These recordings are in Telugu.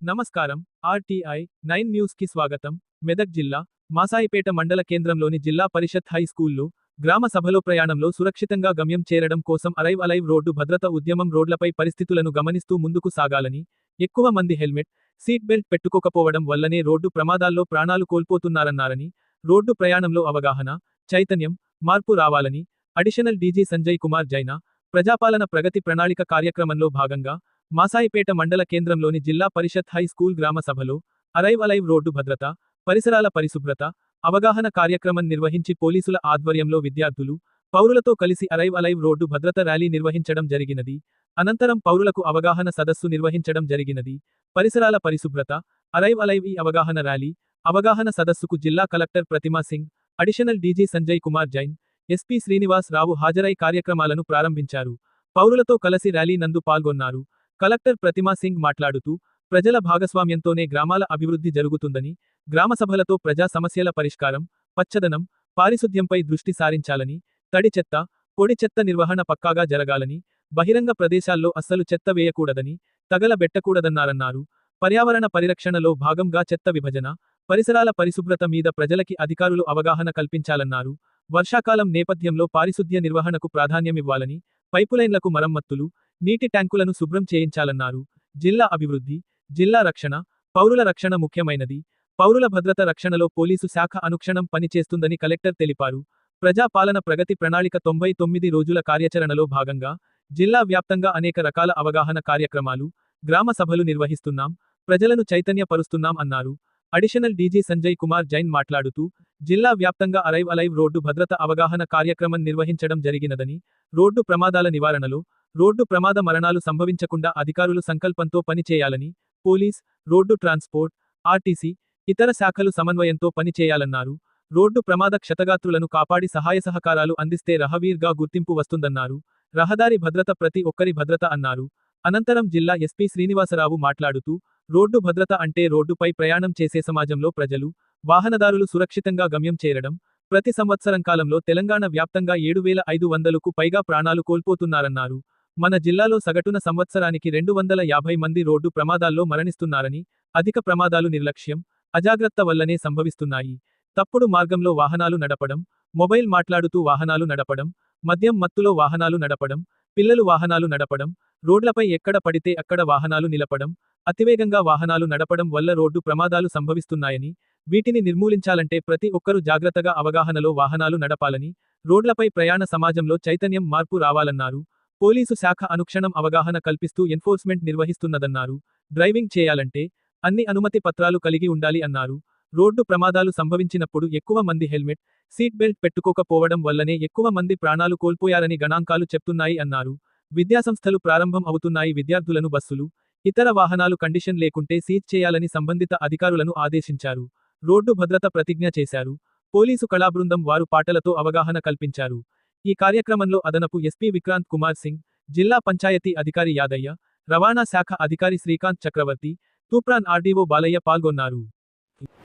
నమస్కారం. ఆర్టీఐ 9 న్యూస్ కి స్వాగతం. మెదక్ జిల్లా మాసాయిపేట మండల కేంద్రంలోని జిల్లా పరిషత్ హై స్కూల్లో గ్రామ సభలో ప్రయాణంలో సురక్షితంగా గమ్యం చేరడం కోసం అరైవ్ అలైవ్ రోడ్డు భద్రత ఉద్యమం రోడ్లపై పరిస్థితులను గమనిస్తూ ముందుకు సాగాలని, ఎక్కువ మంది హెల్మెట్, సీట్ బెల్ట్ పెట్టుకోకపోవడం వల్లనే రోడ్డు ప్రమాదాల్లో ప్రాణాలు కోల్పోతున్నారన్నారని, రోడ్డు ప్రయాణంలో అవగాహన, చైతన్యం, మార్పు రావాలని అడిషనల్ డీజీ సంజయ్ కుమార్ జైనా ప్రజాపాలన ప్రగతి ప్రణాళిక కార్యక్రమంలో భాగంగా మాసాయిపేట మండల కేంద్రంలోని జిల్లా పరిషత్ హై స్కూల్ గ్రామ సభలో అరైవ్ అలైవ్ రోడ్డు భద్రత, పరిసరాల పరిశుభ్రత, అవగాహన కార్యక్రమం నిర్వహించి పోలీసుల ఆధ్వర్యంలో విద్యార్థులు, పౌరులతో కలిసి అరైవ్ అలైవ్ రోడ్డు భద్రత ర్యాలీ నిర్వహించడం జరిగినది. అనంతరం పౌరులకు అవగాహన సదస్సు నిర్వహించడం జరిగినది. పరిసరాల పరిశుభ్రత, అరైవ్ అలైవ్ ఈ అవగాహన ర్యాలీ, అవగాహన సదస్సుకు జిల్లా collector Pratima Singh, additional DG Sanjay Kumar Jain, SP Srinivas Rao హాజరై కార్యక్రమాలను ప్రారంభించారు. పౌరులతో కలిసి ర్యాలీ నందు పాల్గొన్నారు. కలెక్టర్ ప్రతిమా సింగ్ మాట్లాడుతూ, ప్రజల భాగస్వామ్యంతోనే గ్రామాల అభివృద్ధి జరుగుతుందని, గ్రామ సభలతో ప్రజా సమస్యల పరిష్కారం, పచ్చదనం, పారిశుద్ధ్యంపై దృష్టి సారించాలని, తడి చెత్త, పొడి చెత్త నిర్వహణ పక్కాగా జరగాలని, బహిరంగ ప్రదేశాల్లో అస్సలు చెత్త వేయకూడదని, తగలబెట్టకూడదన్నారన్నారు. పర్యావరణ పరిరక్షణలో భాగంగా చెత్త విభజన, పరిసరాల పరిశుభ్రత మీద ప్రజలకి అధికారులు అవగాహన కల్పించాలన్నారు. వర్షాకాలం నేపథ్యంలో పారిశుద్ధ్య నిర్వహణకు ప్రాధాన్యమివ్వాలని, పైపులైన్లకు మరమ్మతులు, నీటి ట్యాంకులను శుభ్రం చేయించాలన్నారు. జిల్లా అభివృద్ధి, జిల్లా రక్షణ, పౌరుల రక్షణ ముఖ్యమైనది. పౌరుల భద్రత రక్షణలో పోలీసు శాఖ అనుక్షణం పనిచేస్తుందని కలెక్టర్ తెలిపారు. ప్రజా పాలన ప్రగతి ప్రణాళిక 99 రోజుల కార్యాచరణలో భాగంగా జిల్లా వ్యాప్తంగా అనేక రకాల అవగాహన కార్యక్రమాలు, గ్రామ సభలు నిర్వహిస్తున్నాం, ప్రజలను చైతన్యపరుస్తున్నాం అన్నారు. అడిషనల్ డీజీ సంజయ్ కుమార్ జైన్ మాట్లాడుతూ, జిల్లా వ్యాప్తంగా అరైవ్ అలైవ్ రోడ్డు భద్రత అవగాహన కార్యక్రమం నిర్వహించడం జరిగినదని, రోడ్డు ప్రమాదాల నివారణలో, రోడ్డు ప్రమాద మరణాలు సంభవించకుండా అధికారులు సంకల్పంతో పనిచేయాలని, పోలీస్, రోడ్డు ట్రాన్స్పోర్ట్, ఆర్టీసీ, ఇతర శాఖలు సమన్వయంతో పనిచేయాలన్నారు. రోడ్డు ప్రమాద క్షతగాత్రులను కాపాడి సహాయ సహకారాలు అందిస్తే రహవీర్గా గుర్తింపు వస్తుందన్నారు. రహదారి భద్రత ప్రతి ఒక్కరి భద్రత అన్నారు. అనంతరం జిల్లా ఎస్పీ శ్రీనివాసరావు మాట్లాడుతూ, రోడ్డు భద్రత అంటే రోడ్డుపై ప్రయాణం చేసే సమాజంలో ప్రజలు, వాహనదారులు సురక్షితంగా గమ్యం చేరడం. ప్రతి సంవత్సరం కాలంలో తెలంగాణ వ్యాప్తంగా 7,500కు పైగా ప్రాణాలు కోల్పోతున్నారన్నారు. మన జిల్లాలో సగటున సంవత్సరానికి 250 మంది రోడ్డు ప్రమాదాల్లో మరణిస్తున్నారని, అధిక ప్రమాదాలు నిర్లక్ష్యం, అజాగ్రత్త వల్లనే సంభవిస్తున్నాయి. తప్పుడు మార్గంలో వాహనాలు నడపడం, మొబైల్ మాట్లాడుతూ వాహనాలు నడపడం, మద్యం మత్తులో వాహనాలు నడపడం, పిల్లలు వాహనాలు నడపడం, రోడ్లపై ఎక్కడ పడితే అక్కడ వాహనాలు నిలపడం, అతివేగంగా వాహనాలు నడపడం వల్ల రోడ్డు ప్రమాదాలు సంభవిస్తున్నాయని, వీటిని నిర్మూలించాలంటే ప్రతి ఒక్కరూ జాగ్రత్తగా అవగాహనలో వాహనాలు నడపాలని, రోడ్లపై ప్రయాణ సమాజంలో చైతన్యం మార్పు రావాలన్నారు. పోలీసు శాఖ అనుక్షణం అవగాహన కల్పిస్తూ ఎన్ఫోర్స్మెంట్ నిర్వహిస్తున్నదన్నారు. డ్రైవింగ్ చేయాలంటే అన్ని అనుమతి పత్రాలు కలిగి ఉండాలి అన్నారు. రోడ్డు ప్రమాదాలు సంభవించినప్పుడు ఎక్కువ మంది హెల్మెట్, సీట్ బెల్ట్ పెట్టుకోకపోవడం వల్లనే ఎక్కువ మంది ప్రాణాలు కోల్పోయారని గణాంకాలు చెప్తున్నాయి అన్నారు. విద్యాసంస్థలు ప్రారంభం అవుతున్నాయి. విద్యార్థులను బస్సులు, ఇతర వాహనాలు కండిషన్ లేకుంటే సీజ్ చేయాలని సంబంధిత అధికారులను ఆదేశించారు. రోడ్డు భద్రత ప్రతిజ్ఞ చేశారు. పోలీసు కళాబృందం వారు పాటలతో అవగాహన కల్పించారు. ఈ కార్యక్రమంలో అదనపు ఎస్పీ విక్రాంత్ కుమార్ సింగ్, జిల్లా పంచాయతీ అధికారి యాదయ్య, రవాణా శాఖ అధికారి శ్రీకాంత్ చక్రవర్తి, తూప్రాన్ ఆర్డీఓ బాలయ్య పాల్గొన్నారు.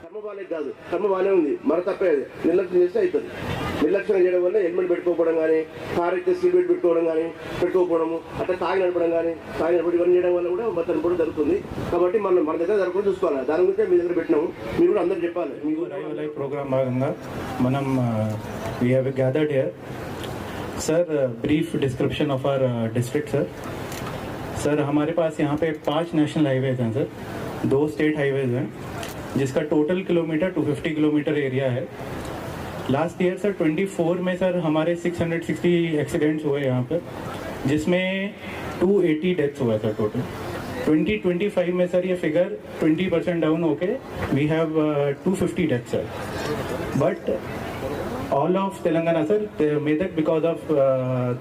కర్మ బాలే కాదు, కర్మ బాగానే ఉంది, మర తప్పేది నిర్లక్ష్యం చేస్తే అవుతుంది. నిర్లక్ష్యం చేయడం వల్ల హెల్మెట్ పెట్టుకోకపోవడం కానీ, కార్ అయితే సీట్ బెల్ట్ పెట్టుకోకపోవడము, అట్లా తాగి నడపడం కానీ, తాగి నడపడం ఇవన్నీ చేయడం వల్ల కూడా మొత్తం కూడా జరుగుతుంది. కాబట్టి మన దగ్గర జరగకుండా చూసుకోవాలి. దాని గురించి మీ దగ్గర పెట్టినాము, మీరు కూడా అందరూ చెప్పాలి. మీకు లైవ్ ప్రోగ్రామ్ భాగంగా మనం we have gathered here. Sir, brief description of our district, sir. Sir हमारे पास यहाँ पे 5 नेशनल हाईवेज हैं सर, 2 स्टेट हाईवेज हैं, जिसका टोटल किलोमीटर 250 किलोमीटर एरिया है. लास्ट ईयर सर 24 में सर हमारे 660 एक्सीडेंट्स हुए यहाँ पर, जिसमें 280 डेथ्स हुआ सर टोटल. 2025 में सर ये फिगर 20% डाउन होके we have 250 deaths sir. But all of Telangana sir, Medak, because of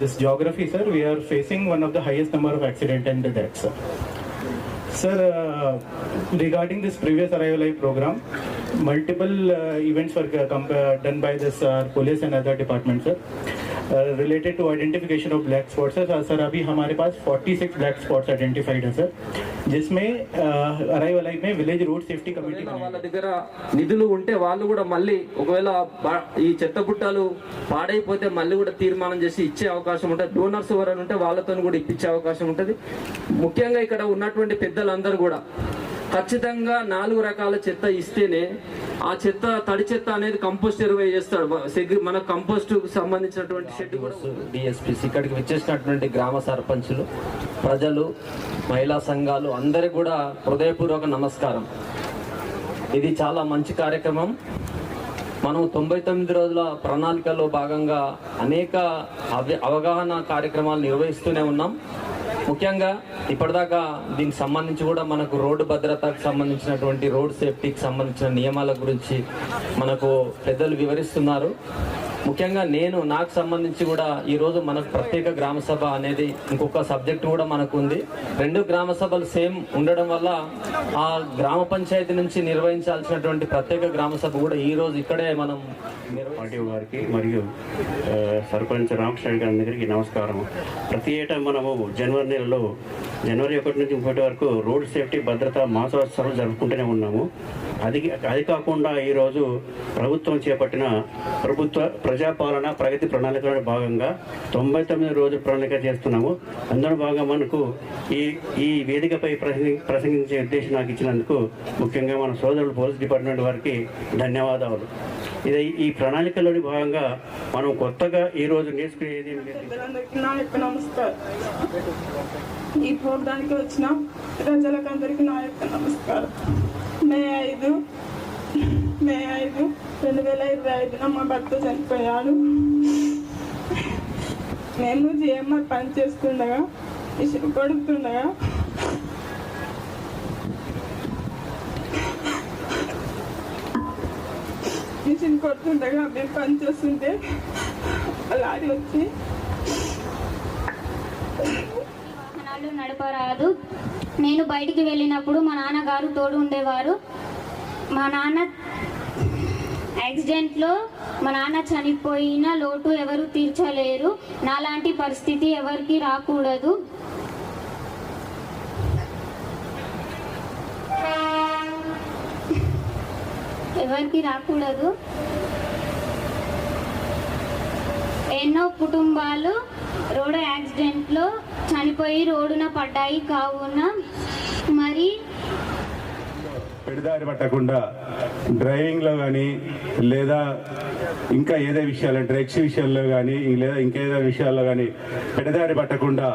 this geography sir, we are facing one of the highest number of accident and deaths sir. Sir, regarding this previous Arrive Alive program, multiple events were done by this police and other departments sir, related to identification of black spots sir. Sir, अभी हमारे पास 46 black spots identified है sir, जिसमें Arrive Alive में विलेज रोड सेफ्टी कमेटी వాళ్ళ దగ్గర నిధులు ఉంటే వాళ్ళు కూడా మళ్ళీ ఒకవేళ ఈ చెత్త బుట్టాలు పాడైపోతే మళ్ళీ కూడా తీర్మానం చేసి ఇచ్చే అవకాశం ఉంటుంది. డోనర్స్ ఎవరైనా ఉంటే వాళ్ళతో కూడా ఇప్పించే అవకాశం ఉంటుంది. ముఖ్యంగా ఇక్కడ ఉన్నటువంటి పెద్దలందరూ కూడా ఖచ్చితంగా 4 రకాల చెత్త ఇస్తేనే ఆ చెత్త తడి చెత్త అనేది కంపోస్ట్ ఎరువు చేస్తాడు. మన కంపోస్ట్ సంబంధించినటువంటి షెడ్ కూడా డిఎస్పీసీ ఇక్కడికి విచ్చేసినటువంటి గ్రామ సర్పంచులు, ప్రజలు, మహిళా సంఘాలు అందరికి కూడా హృదయపూర్వక నమస్కారం. ఇది చాలా మంచి కార్యక్రమం. మనం 99 రోజుల ప్రణాళికలో భాగంగా అనేక అవగాహన కార్యక్రమాలు నిర్వహిస్తూనే ఉన్నాం. ముఖ్యంగా ఇప్పటిదాకా దీనికి సంబంధించి కూడా మనకు రోడ్డు భద్రతకు సంబంధించినటువంటి రోడ్ సేఫ్టీకి సంబంధించిన నియమాల గురించి మనకు పెద్దలు వివరిస్తున్నారు. ముఖ్యంగా నాకు సంబంధించి కూడా ఈరోజు మనకు ప్రత్యేక గ్రామ సభ అనేది ఇంకొక సబ్జెక్ట్ కూడా మనకు ఉంది. 2 గ్రామ సభలు సేమ్ ఉండడం వల్ల ఆ గ్రామ పంచాయతీ నుంచి నిర్వహించాల్సినటువంటి ప్రత్యేక గ్రామ సభ కూడా ఈరోజు ఇక్కడే మనం ఆర్టీఓ గారికి మరియు సర్పంచ్ రామకృష్ణ గారి దగ్గరికి నమస్కారం. ప్రతి ఏటా మనము జనవరి నెలలో జనవరి 1 నుంచి 30 వరకు రోడ్ సేఫ్టీ భద్రత మాసోత్సవాలు జరుపుకుంటూనే ఉన్నాము. అది కాకుండా ఈరోజు ప్రభుత్వం చేపట్టిన ప్రజాపాలన ప్రగతి ప్రణాళికలో భాగంగా 99 రోజుల ప్రణాళిక చేస్తున్నాము. అందులో భాగంగా మనకు ఈ వేదికపై ప్రసంగించే ఉద్దేశం నాకు ఇచ్చినందుకు ముఖ్యంగా మన సోదరులు పోలీస్ డిపార్ట్మెంట్ వారికి ధన్యవాదాలు. ఈ ప్రణాళికలోని భాగంగా మనం కొత్తగా ఈరోజు నేర్చుకునేది నమస్కారం. ఈ ప్రోగ్రాంకి వచ్చిన ప్రజలకు అందరికీ నా యొక్క నమస్కారం. మే 5, 2025 మా భర్త చనిపోయాడు. మేము జిఎంఆర్ పని చేస్తుండగా ఇసుక కొడుతుండగా మిషన్ కొడుతుండగా మేము పని చేస్తుంటే లారీ వచ్చి వాహనాలు నడపరాదు. నేను బయటికి వెళ్ళినప్పుడు మా నాన్నగారు తోడు ఉండేవారు. మా నాన్న యాక్సిడెంట్లో మా నాన్న చనిపోయిన లోటు ఎవరు తీర్చలేరు. నాలాంటి పరిస్థితి ఎవరికి రాకూడదు. ఎన్నో కుటుంబాలు రోడ్డు యాక్సిడెంట్లో చనిపోయి రోడ్డున పడ్డాయి. కావున మరి పెడదారి పట్టకుండా డ్రైవింగ్లో కానీ లేదా ఇంకా ఏదో విషయాలు డ్రగ్స్ విషయాల్లో కానీ లేదా ఇంకేదో విషయాల్లో కానీ పెడదారి పట్టకుండా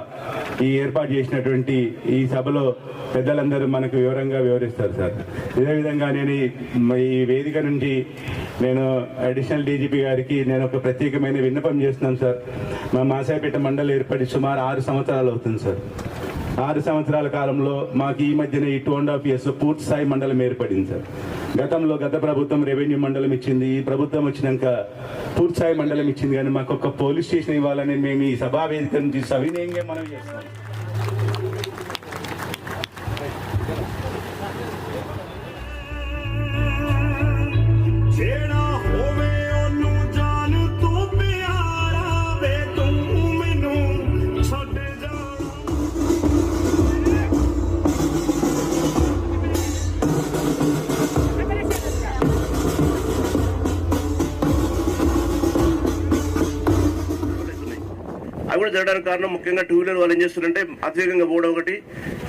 ఈ ఏర్పాటు చేసినటువంటి ఈ సభలో పెద్దలందరూ మనకు వివరంగా వివరిస్తారు సార్. ఇదే విధంగా నేను ఈ వేదిక నుంచి నేను అడిషనల్ డీజీపీ గారికి నేను ఒక ప్రత్యేకమైన విన్నపం చేస్తున్నాను సార్. మా మాసాయిపేట మండలం ఏర్పడి సుమారు 6 సంవత్సరాలు అవుతుంది సార్. 6 సంవత్సరాల కాలంలో మాకు ఈ మధ్యన ఈ 2.5 years పూర్తి స్థాయి మండలం ఏర్పడింది సార్. గత ప్రభుత్వం రెవెన్యూ మండలం ఇచ్చింది. ఈ ప్రభుత్వం వచ్చినాక పూర్తి స్థాయి మండలం ఇచ్చింది. కానీ మాకు ఒక పోలీస్ స్టేషన్ ఇవ్వాలని మేము ఈ సభా వేదిక నుంచి సవినయంగా మనం చేస్తాం. అవి కూడా జరగడానికి కారణం ముఖ్యంగా 2 వీలర్ వాళ్ళు ఏం చేస్తున్నారంటే అతివేగంగా పోవడం ఒకటి,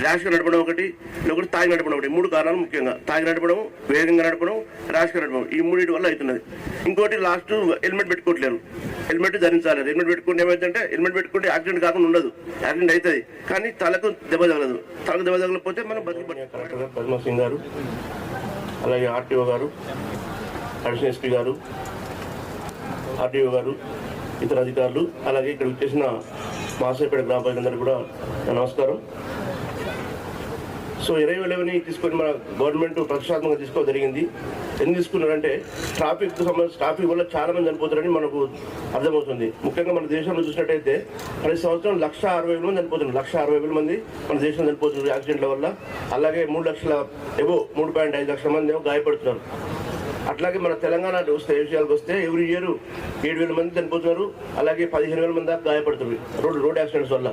ర్యాష్గా నడపడం ఒకటి, ఇంకొకటి తాగి నడపడం ఒకటి. 3 కారణాలు ముఖ్యంగా: తాగి నడపడం, వేగంగా నడపడం, ర్యాష్గా నడపడం. ఈ 3 వల్ల అవుతున్నది. ఇంకోటి లాస్ట్ హెల్మెట్ పెట్టుకోవట్లేరు. హెల్మెట్ ధరించాలి. హెల్మెట్ పెట్టుకుంటే ఏమైందంటే హెల్మెట్ పెట్టుకుంటే యాక్సిడెంట్ కాకుండా ఉండదు. యాక్సిడెంట్ అవుతుంది కానీ తలకు దెబ్బ తగలదు. తలకు దెబ్బ తగలకపోతే మనం బతికి. కలెక్టర్ పద్మ సింగ్ గారు, అలాగే ఆర్టీఓ గారు, అడిషనల్ ఎస్పీ గారు, ఆర్టీఓ గారు, ఇతర అధికారులు, అలాగే ఇక్కడ వచ్చేసిన మాసాయిపేట గ్రామ ప్రజలందరూ కూడా నమస్కారం. సో 2011 తీసుకొని మన గవర్నమెంట్ ప్రతిష్టాత్మకంగా తీసుకోవడం జరిగింది. ఎందుకు తీసుకున్నారంటే ట్రాఫిక్ వల్ల చాలా మంది చనిపోతారని మనకు అర్థమవుతుంది. ముఖ్యంగా మన దేశంలో చూసినట్టయితే ప్రతి సంవత్సరం 1,60,000 మంది చనిపోతున్నారు. 1,60,000 మంది మన దేశంలో చనిపోతున్నారు యాక్సిడెంట్ల వల్ల. అలాగే 3,5 లక్షల మంది ఏమో గాయపడుతున్నారు. అట్లాగే మన తెలంగాణ వస్తే విషయాలకు వస్తే ఎవ్రీ ఇయర్ 7,000 మంది చనిపోతున్నారు. అలాగే 15,000 మంది దాకా గాయపడుతున్నారు రోడ్ యాక్సిడెంట్స్ వల్ల.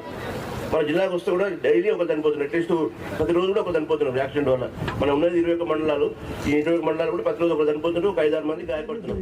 మన జిల్లాకు వస్తే కూడా డైలీ ఒకరు చనిపోతున్నారు. అట్లీస్ట్ ప్రతిరోజు కూడా ఒకరు చనిపోతున్నారు యాక్సిడెంట్ వల్ల. మనం ఉన్నది 21 మండలాలు. ఈ 21 మండలాలు కూడా ప్రతిరోజు ఒకరు చనిపోతున్నారు. ఒక 5-6 మంది గాయపడుతున్నారు.